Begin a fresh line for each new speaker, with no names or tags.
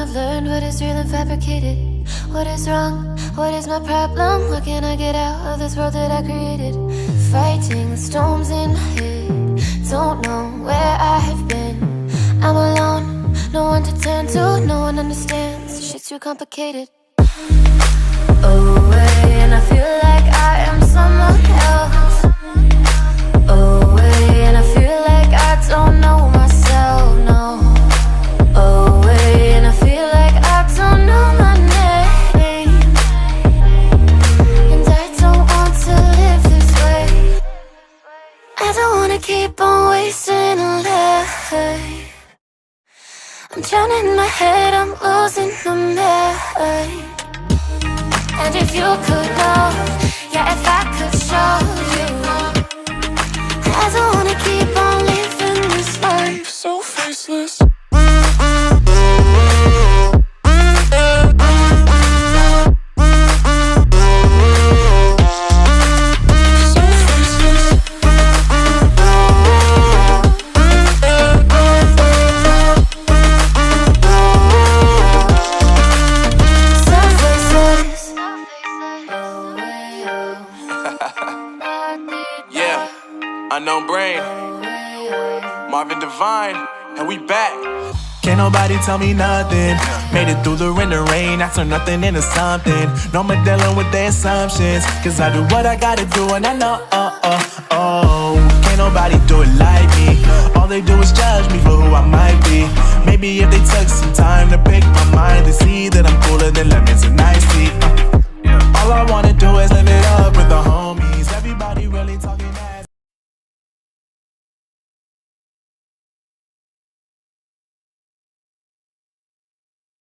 I've learned what is real and fabricated. What is wrong? What is my problem? How can I get out of this world that I created? Fighting the storms in my head. Don't know where I have been. I'm alone, no one to turn to. No one understands, this shit's too complicated. Away, and I feel like I am someone else. Away, and I feel like I don't know myself, no. Away, and I feel like I don't know my name. And I don't want to live this way. I don't wanna keep on wasting a life. I'm drowning in my head, I'm losing the mind. And if you could know, yeah, if I could show you, I don't wanna keep on living this life so faceless.
Unknown Brain, Marvin Divine, and we back.
Can't nobody tell me nothing. Made it through the wind and rain, I turn nothing into something. No more dealing with their assumptions, cause I do what I gotta do and I know, can't nobody do it like me. All they do is judge me for who I might be. Maybe if they took some time to pick my mind